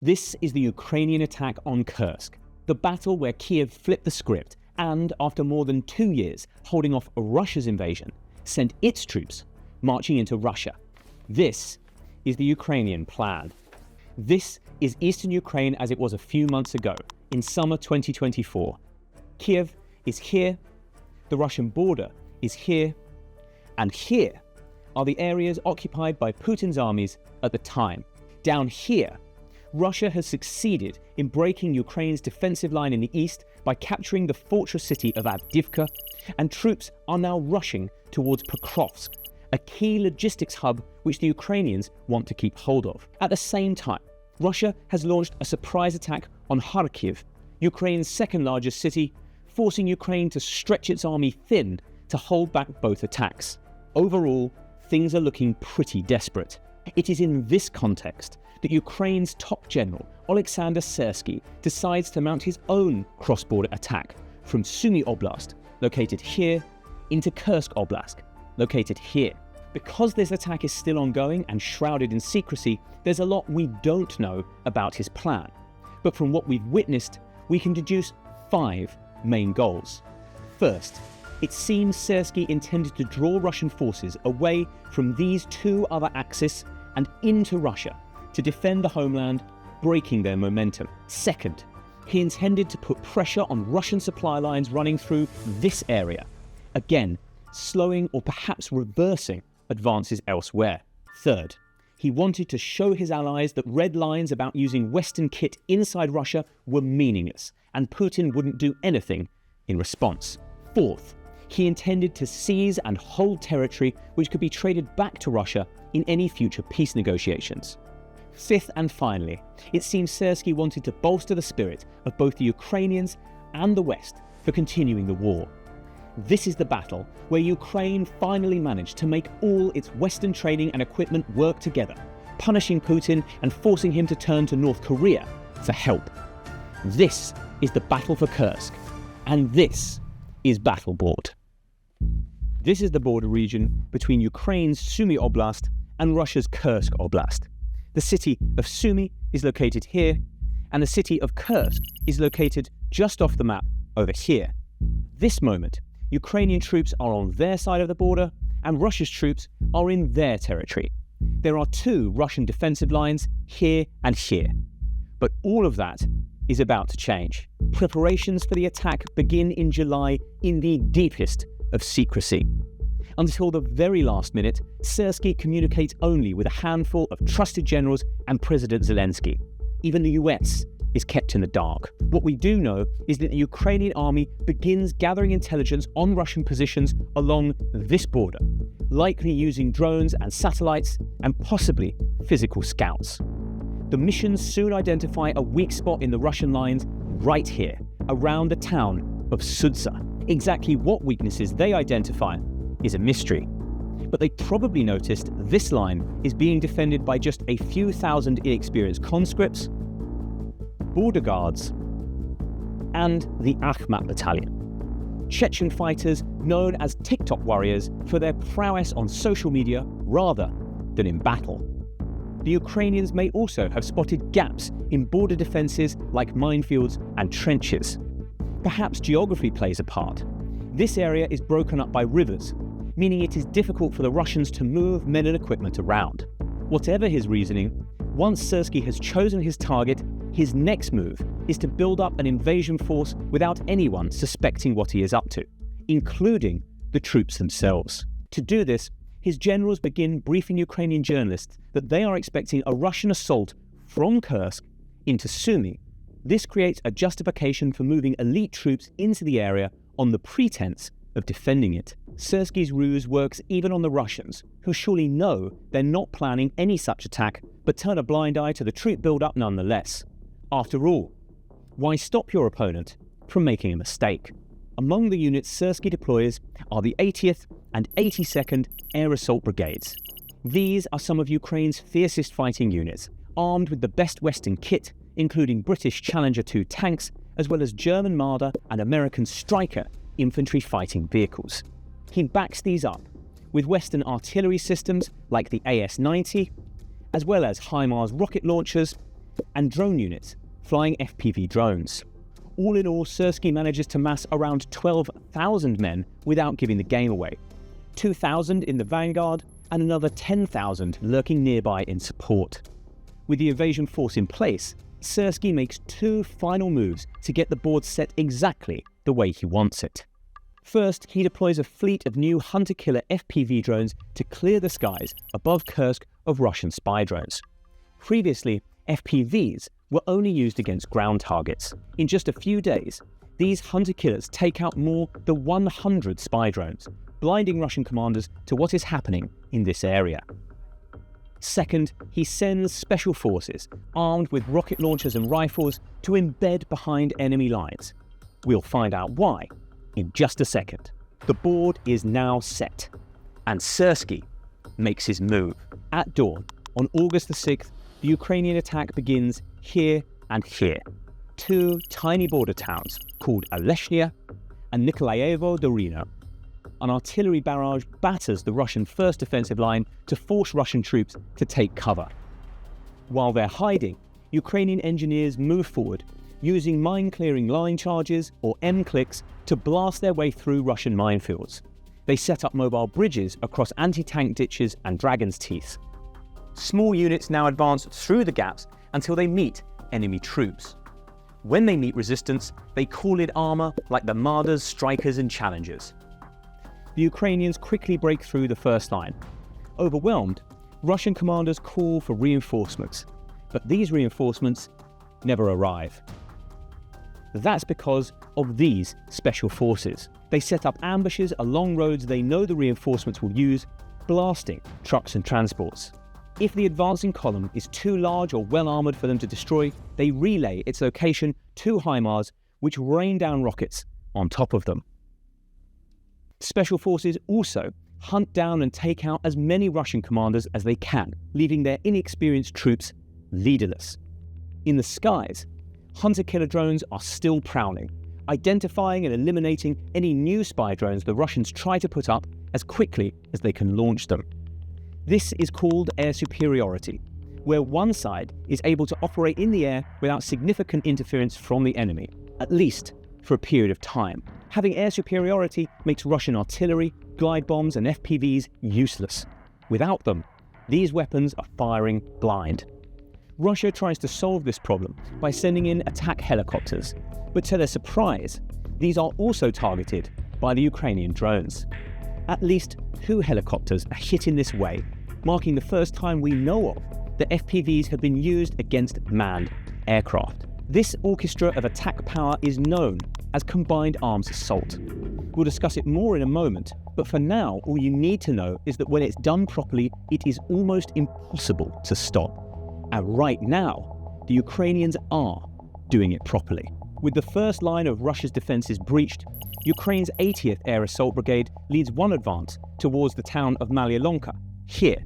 This is the Ukrainian attack on Kursk, the battle where Kyiv flipped the script and, after more than 2 years holding off Russia's invasion, sent its troops marching into Russia. This is the Ukrainian plan. This is eastern Ukraine as it was a few months ago, in summer 2024. Kyiv is here, the Russian border is here, and here are the areas occupied by Putin's armies at the time. Down here, Russia has succeeded in breaking Ukraine's defensive line in the east by capturing the fortress city of Avdiivka, and troops are now rushing towards Pokrovsk, a key logistics hub which the Ukrainians want to keep hold of. At the same time, Russia has launched a surprise attack on Kharkiv, Ukraine's second largest city, forcing Ukraine to stretch its army thin to hold back both attacks. Overall, things are looking pretty desperate. It is in this context that Ukraine's top general, Alexander Syrsky, decides to mount his own cross-border attack from Sumy Oblast, located here, into Kursk Oblast, located here. Because this attack is still ongoing and shrouded in secrecy, there's a lot we don't know about his plan. But from what we've witnessed, we can deduce 5 main goals. First, it seems Syrsky intended to draw Russian forces away from these 2 other axes and into Russia to defend the homeland, breaking their momentum. Second, he intended to put pressure on Russian supply lines running through this area, again, slowing or perhaps reversing advances elsewhere. Third, he wanted to show his allies that red lines about using Western kit inside Russia were meaningless, and Putin wouldn't do anything in response. Fourth, he intended to seize and hold territory which could be traded back to Russia in any future peace negotiations. Fifth and finally, it seems Syrsky wanted to bolster the spirit of both the Ukrainians and the West for continuing the war. This is the battle where Ukraine finally managed to make all its Western training and equipment work together, punishing Putin and forcing him to turn to North Korea for help. This is the battle for Kursk, and this is Battleboard. This is the border region between Ukraine's Sumy Oblast and Russia's Kursk Oblast. The city of Sumy is located here, and the city of Kursk is located just off the map over here. This moment, Ukrainian troops are on their side of the border, and Russia's troops are in their territory. There are 2 Russian defensive lines here and here. But all of that is about to change. Preparations for the attack begin in July in the deepest of secrecy. Until the very last minute, Syrsky communicates only with a handful of trusted generals and President Zelensky. Even the US is kept in the dark. What we do know is that the Ukrainian army begins gathering intelligence on Russian positions along this border, likely using drones and satellites and possibly physical scouts. The missions soon identify a weak spot in the Russian lines right here, around the town of Sudza. Exactly what weaknesses they identify is a mystery. But they probably noticed this line is being defended by just a few thousand inexperienced conscripts, border guards, and the Akhmat battalion. Chechen fighters known as TikTok warriors for their prowess on social media rather than in battle. The Ukrainians may also have spotted gaps in border defences like minefields and trenches. Perhaps geography plays a part. This area is broken up by rivers, meaning it is difficult for the Russians to move men and equipment around. Whatever his reasoning, once Syrsky has chosen his target, his next move is to build up an invasion force without anyone suspecting what he is up to, including the troops themselves. To do this, his generals begin briefing Ukrainian journalists that they are expecting a Russian assault from Kursk into Sumy. This creates a justification for moving elite troops into the area on the pretense of defending it. Syrsky's ruse works even on the Russians, who surely know they're not planning any such attack, but turn a blind eye to the troop build-up nonetheless. After all, why stop your opponent from making a mistake? Among the units Syrsky deploys are the 80th and 82nd Air Assault Brigades. These are some of Ukraine's fiercest fighting units, armed with the best Western kit, including British Challenger 2 tanks, as well as German Marder and American Stryker infantry fighting vehicles. He backs these up with Western artillery systems like the AS-90, as well as HIMARS rocket launchers and drone units, flying FPV drones. All in all, Syrsky manages to mass around 12,000 men without giving the game away. 2,000 in the vanguard and another 10,000 lurking nearby in support. With the invasion force in place, Syrsky makes two final moves to get the board set exactly the way he wants it. First, he deploys a fleet of new hunter-killer FPV drones to clear the skies above Kursk of Russian spy drones. Previously, FPVs were only used against ground targets. In just a few days, these hunter-killers take out more than 100 spy drones, blinding Russian commanders to what is happening in this area. Second, he sends special forces, armed with rocket launchers and rifles, to embed behind enemy lines. We'll find out why in just a second. The board is now set, and Syrsky makes his move. At dawn, on August the 6th, the Ukrainian attack begins here and here. Two tiny border towns called Aleshnia and Nikolaevo-Dorino. An artillery barrage batters the Russian first defensive line to force Russian troops to take cover. While they're hiding, Ukrainian engineers move forward, using mine-clearing line charges, or M-clicks, to blast their way through Russian minefields. They set up mobile bridges across anti-tank ditches and dragon's teeth. Small units now advance through the gaps until they meet enemy troops. When they meet resistance, they call it armor like the Marders, Strikers and Challengers. The Ukrainians quickly break through the first line. Overwhelmed, Russian commanders call for reinforcements, but these reinforcements never arrive. That's because of these special forces. They set up ambushes along roads they know the reinforcements will use, blasting trucks and transports. If the advancing column is too large or well armoured for them to destroy, they relay its location to HIMARS, which rain down rockets on top of them. Special forces also hunt down and take out as many Russian commanders as they can, leaving their inexperienced troops leaderless. In the skies, hunter-killer drones are still prowling, identifying and eliminating any new spy drones the Russians try to put up as quickly as they can launch them. This is called air superiority, where one side is able to operate in the air without significant interference from the enemy, at least for a period of time. Having air superiority makes Russian artillery, glide bombs and FPVs useless. Without them, these weapons are firing blind. Russia tries to solve this problem by sending in attack helicopters, but to their surprise, these are also targeted by the Ukrainian drones. At least 2 helicopters are hit in this way, marking the first time we know of that FPVs have been used against manned aircraft. This orchestra of attack power is known as combined arms assault. We'll discuss it more in a moment, but for now, all you need to know is that when it's done properly, it is almost impossible to stop. And right now, the Ukrainians are doing it properly. With the first line of Russia's defences breached, Ukraine's 80th Air Assault Brigade leads one advance towards the town of Malyalonka, here.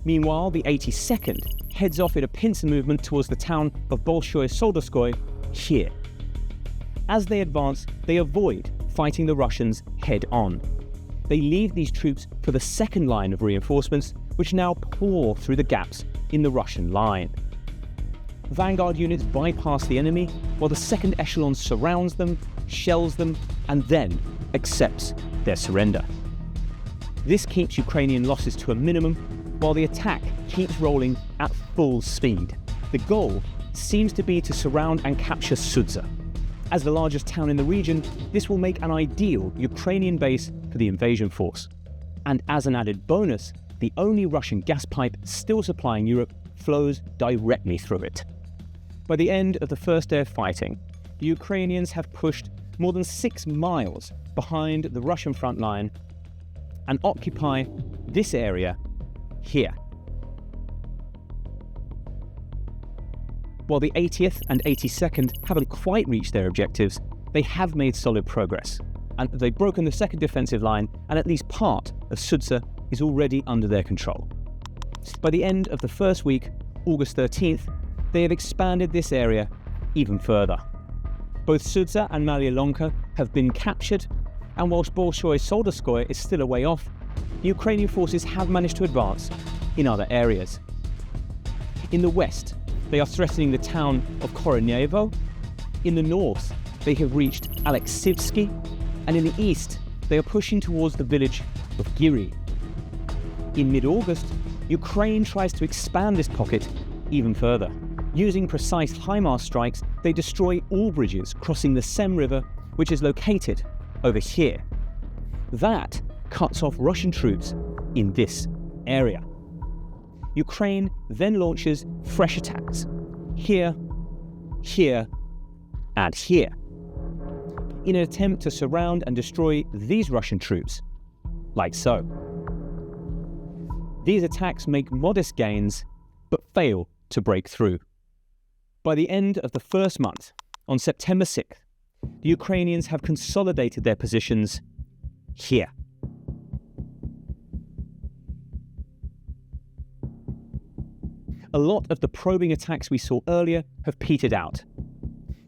Meanwhile, the 82nd heads off in a pincer movement towards the town of Bolshoy Soldotskoye, here. As they advance, they avoid fighting the Russians head-on. They leave these troops for the second line of reinforcements, which now pour through the gaps in the Russian line. Vanguard units bypass the enemy, while the second echelon surrounds them, shells them, and then accepts their surrender. This keeps Ukrainian losses to a minimum, while the attack keeps rolling at full speed. The goal seems to be to surround and capture Sudza. As the largest town in the region, this will make an ideal Ukrainian base for the invasion force. And as an added bonus, the only Russian gas pipe still supplying Europe flows directly through it. By the end of the first day of fighting, the Ukrainians have pushed more than 6 miles behind the Russian front line and occupy this area here. While the 80th and 82nd haven't quite reached their objectives, they have made solid progress, and they've broken the second defensive line, and at least part of Sudza is already under their control. By the end of the first week, August 13th, they have expanded this area even further. Both Sudza and Malyalonka have been captured, and whilst Bolshoy Soldotskoye is still a way off, the Ukrainian forces have managed to advance in other areas. In the west, They are threatening the town of Koronevo. In the north, they have reached Aleksivsky, and in the east, they are pushing towards the village of Gyri. In mid-August, Ukraine tries to expand this pocket even further. Using precise HIMARS strikes, they destroy all bridges crossing the Sem River, which is located over here. That cuts off Russian troops in this area. Ukraine then launches fresh attacks here, here, and here, in an attempt to surround and destroy these Russian troops, like so. These attacks make modest gains, but fail to break through. By the end of the first month, on September 6th, the Ukrainians have consolidated their positions here. A lot of the probing attacks we saw earlier have petered out.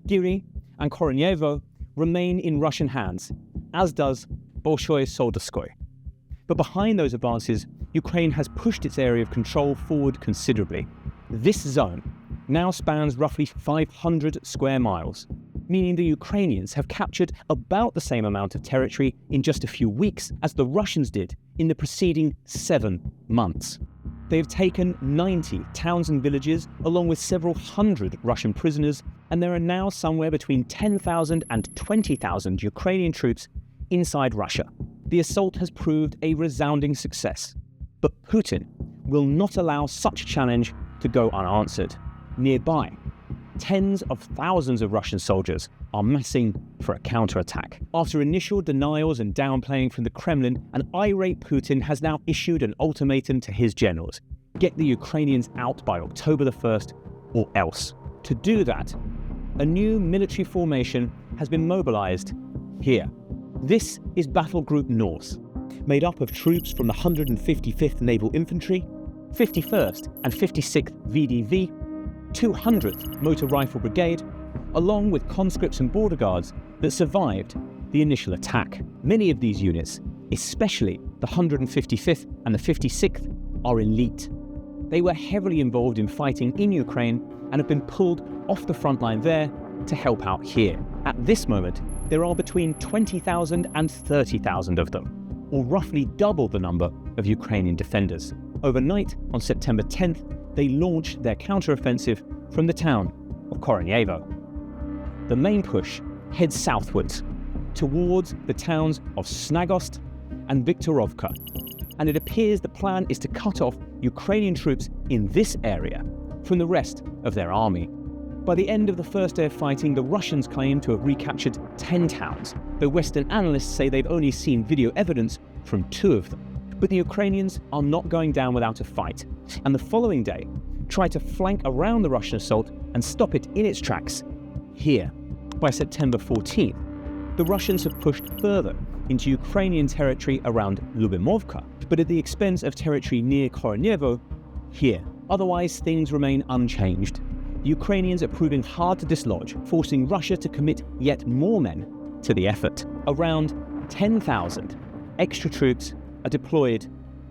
Gyri and Koronevo remain in Russian hands, as does Bolshoye Soldaskoye. But behind those advances, Ukraine has pushed its area of control forward considerably. This zone now spans roughly 500 square miles, meaning the Ukrainians have captured about the same amount of territory in just a few weeks as the Russians did in the preceding 7 months. They have taken 90 towns and villages, along with several hundred Russian prisoners, and there are now somewhere between 10,000 and 20,000 Ukrainian troops inside Russia. The assault has proved a resounding success, but Putin will not allow such a challenge to go unanswered. Nearby, tens of thousands of Russian soldiers are massing for a counterattack. After initial denials and downplaying from the Kremlin, an irate Putin has now issued an ultimatum to his generals: get the Ukrainians out by October the 1st or else. To do that, a new military formation has been mobilized here. This is Battle Group North, made up of troops from the 155th Naval Infantry, 51st and 56th VDV, 200th Motor Rifle Brigade, along with conscripts and border guards that survived the initial attack. Many of these units, especially the 155th and the 56th, are elite. They were heavily involved in fighting in Ukraine and have been pulled off the front line there to help out here. At this moment, there are between 20,000 and 30,000 of them, or roughly double the number of Ukrainian defenders. Overnight, on September 10th, they launched their counteroffensive from the town of Koronevo. The main push heads southwards, towards the towns of Snagost and Viktorovka, and it appears the plan is to cut off Ukrainian troops in this area from the rest of their army. By the end of the first day of fighting, the Russians claim to have recaptured 10 towns, though Western analysts say they've only seen video evidence from 2 of them. But the Ukrainians are not going down without a fight, and the following day try to flank around the Russian assault and stop it in its tracks here. By September 14th, the Russians have pushed further into Ukrainian territory around Lyubimovka, but at the expense of territory near Koronevo here. Otherwise, things remain unchanged. The Ukrainians are proving hard to dislodge, forcing Russia to commit yet more men to the effort. Around 10,000 extra troops are deployed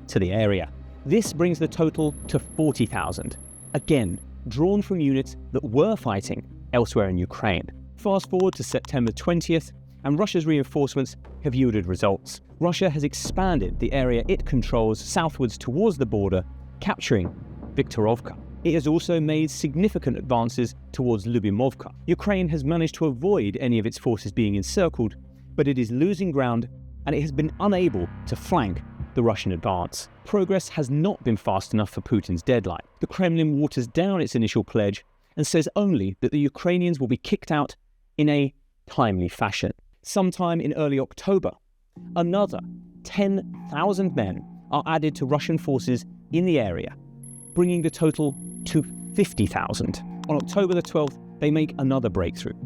to the area. This brings the total to 40,000, again drawn from units that were fighting elsewhere in Ukraine. Fast forward to September 20th, and Russia's reinforcements have yielded results. Russia has expanded the area it controls southwards towards the border, capturing Viktorovka. It has also made significant advances towards Lyubimovka. Ukraine has managed to avoid any of its forces being encircled, but it is losing ground and it has been unable to flank the Russian advance. Progress has not been fast enough for Putin's deadline. The Kremlin waters down its initial pledge and says only that the Ukrainians will be kicked out in a timely fashion. Sometime in early October, another 10,000 men are added to Russian forces in the area, bringing the total to 50,000. On October the 12th, they make another breakthrough,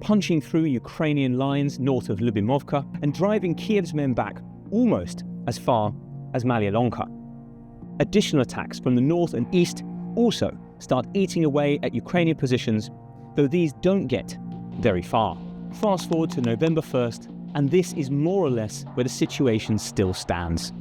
punching through Ukrainian lines north of Lyubimovka and driving Kyiv's men back almost as far as Malyalonka. Additional attacks from the north and east also start eating away at Ukrainian positions, though these don't get very far. Fast forward to November 1st, and this is more or less where the situation still stands.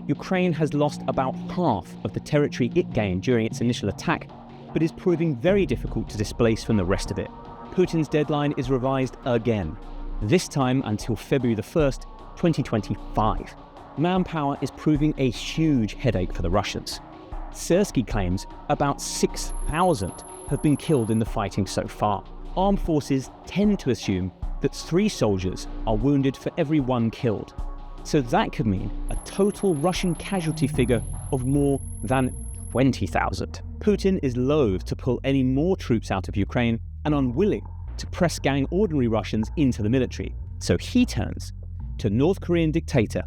Ukraine has lost about half of the territory it gained during its initial attack, but is proving very difficult to displace from the rest of it. Putin's deadline is revised again, this time until February the 1st, 2025. Manpower is proving a huge headache for the Russians. Syrsky claims about 6,000 have been killed in the fighting so far. Armed forces tend to assume that 3 soldiers are wounded for every 1 killed. So that could mean a total Russian casualty figure of more than 20,000. Putin is loath to pull any more troops out of Ukraine and unwilling to press gang ordinary Russians into the military. So he turns to North Korean dictator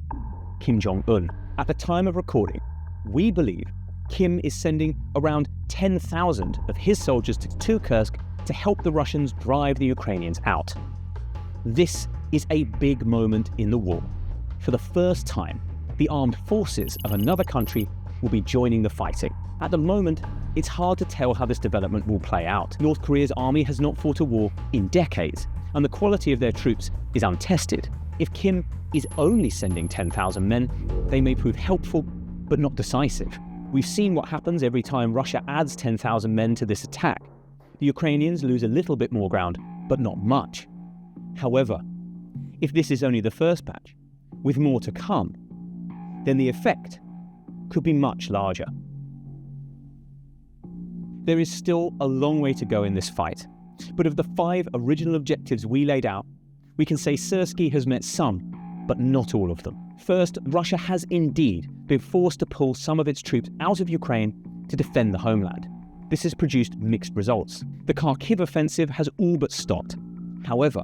Kim Jong Un. At the time of recording, we believe Kim is sending around 10,000 of his soldiers to Kursk to help the Russians drive the Ukrainians out. This is a big moment in the war. For the first time, the armed forces of another country will be joining the fighting. At the moment, it's hard to tell how this development will play out. North Korea's army has not fought a war in decades, and the quality of their troops is untested. If Kim is only sending 10,000 men, they may prove helpful, but not decisive. We've seen what happens every time Russia adds 10,000 men to this attack. The Ukrainians lose a little bit more ground, but not much. However, if this is only the first batch, with more to come, then the effect could be much larger. There is still a long way to go in this fight, but of the 5 original objectives we laid out, we can say Syrsky has met some, but not all of them. First, Russia has indeed been forced to pull some of its troops out of Ukraine to defend the homeland. This has produced mixed results. The Kyiv offensive has all but stopped. However,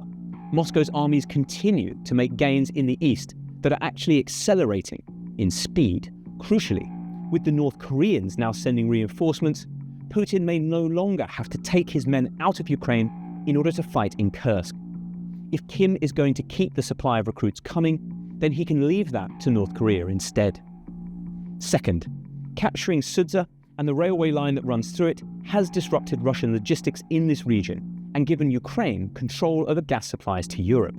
Moscow's armies continue to make gains in the east that are actually accelerating in speed. Crucially, with the North Koreans now sending reinforcements, Putin may no longer have to take his men out of Ukraine in order to fight in Kursk. If Kim is going to keep the supply of recruits coming, then he can leave that to North Korea instead. Second, capturing Sudza and the railway line that runs through it has disrupted Russian logistics in this region and given Ukraine control over gas supplies to Europe.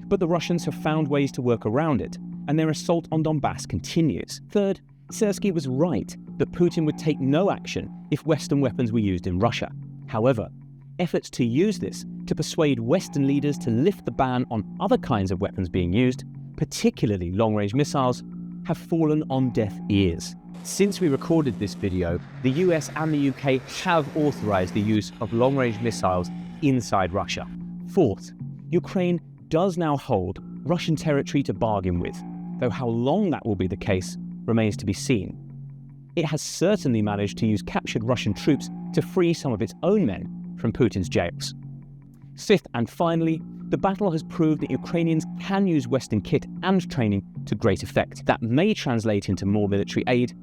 But the Russians have found ways to work around it, and their assault on Donbass continues. Third, Syrsky was right that Putin would take no action if Western weapons were used in Russia. However, efforts to use this to persuade Western leaders to lift the ban on other kinds of weapons being used, particularly long-range missiles, have fallen on deaf ears. Since we recorded this video, the US and the UK have authorized the use of long-range missiles inside Russia. Fourth, Ukraine does now hold Russian territory to bargain with, though how long that will be the case remains to be seen. It has certainly managed to use captured Russian troops to free some of its own men from Putin's jails. Fifth and finally, the battle has proved that Ukrainians can use Western kit and training to great effect. That may translate into more military aid,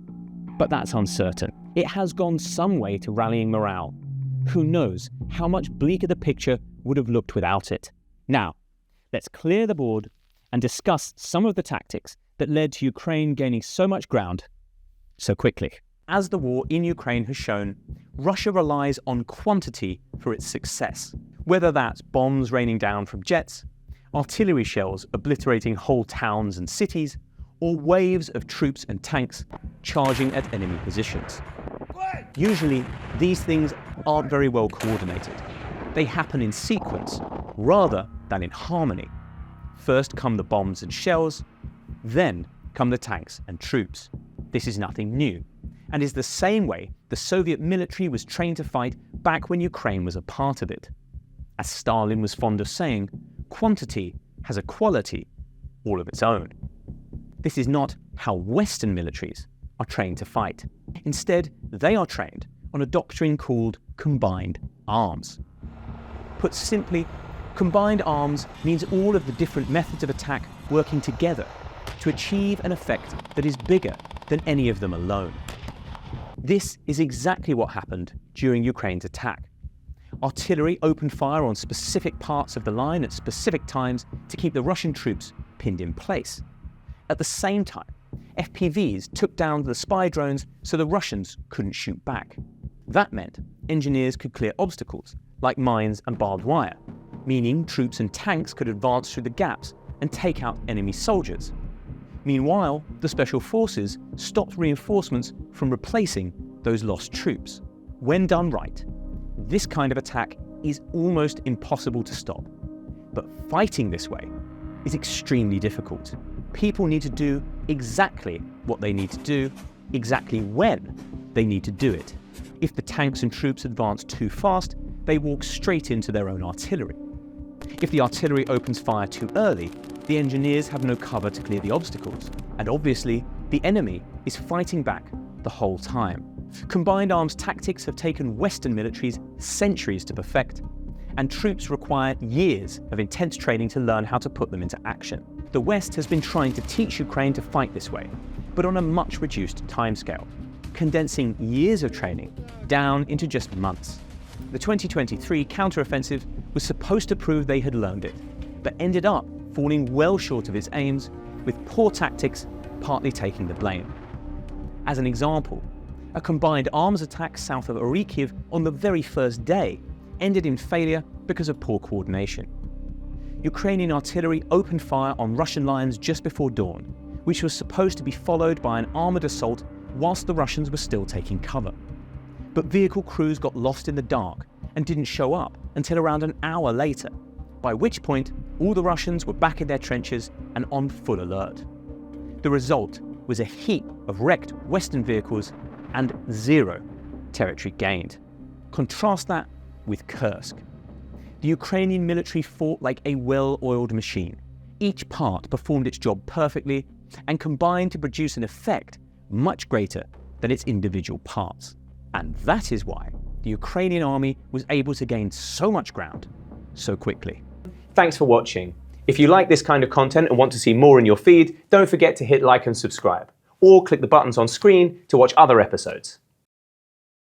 but that's uncertain. It has gone some way to rallying morale. Who knows how much bleaker the picture would have looked without it. Now, let's clear the board and discuss some of the tactics that led to Ukraine gaining so much ground so quickly. As the war in Ukraine has shown, Russia relies on quantity for its success. Whether that's bombs raining down from jets, artillery shells obliterating whole towns and cities, or waves of troops and tanks charging at enemy positions. Usually, these things aren't very well coordinated. They happen in sequence rather than in harmony. First come the bombs and shells, then come the tanks and troops. This is nothing new, and is the same way the Soviet military was trained to fight back when Ukraine was a part of it. As Stalin was fond of saying, quantity has a quality all of its own. This is not how Western militaries are trained to fight. Instead, they are trained on a doctrine called combined arms. Put simply, combined arms means all of the different methods of attack working together to achieve an effect that is bigger than any of them alone. This is exactly what happened during Ukraine's attack. Artillery opened fire on specific parts of the line at specific times to keep the Russian troops pinned in place. At the same time, FPVs took down the spy drones so the Russians couldn't shoot back. That meant engineers could clear obstacles, like mines and barbed wire, meaning troops and tanks could advance through the gaps and take out enemy soldiers. Meanwhile, the special forces stopped reinforcements from replacing those lost troops. When done right, this kind of attack is almost impossible to stop. But fighting this way is extremely difficult. People need to do exactly what they need to do, exactly when they need to do it. If the tanks and troops advance too fast, they walk straight into their own artillery. If the artillery opens fire too early, the engineers have no cover to clear the obstacles. And obviously, the enemy is fighting back the whole time. Combined arms tactics have taken Western militaries centuries to perfect, and troops require years of intense training to learn how to put them into action. The West has been trying to teach Ukraine to fight this way, but on a much reduced timescale, condensing years of training down into just months. The 2023 counteroffensive was supposed to prove they had learned it, but ended up falling well short of its aims, with poor tactics partly taking the blame. As an example, a combined arms attack south of Kyiv on the very first day ended in failure because of poor coordination. Ukrainian artillery opened fire on Russian lines just before dawn, which was supposed to be followed by an armoured assault whilst the Russians were still taking cover. But vehicle crews got lost in the dark and didn't show up until around an hour later, by which point all the Russians were back in their trenches and on full alert. The result was a heap of wrecked Western vehicles and zero territory gained. Contrast that with Kursk. The Ukrainian military fought like a well-oiled machine. Each part performed its job perfectly and combined to produce an effect much greater than its individual parts. And that is why the Ukrainian army was able to gain so much ground so quickly. Thanks for watching. If you like this kind of content and want to see more in your feed, don't forget to hit like and subscribe, or click the buttons on screen to watch other episodes.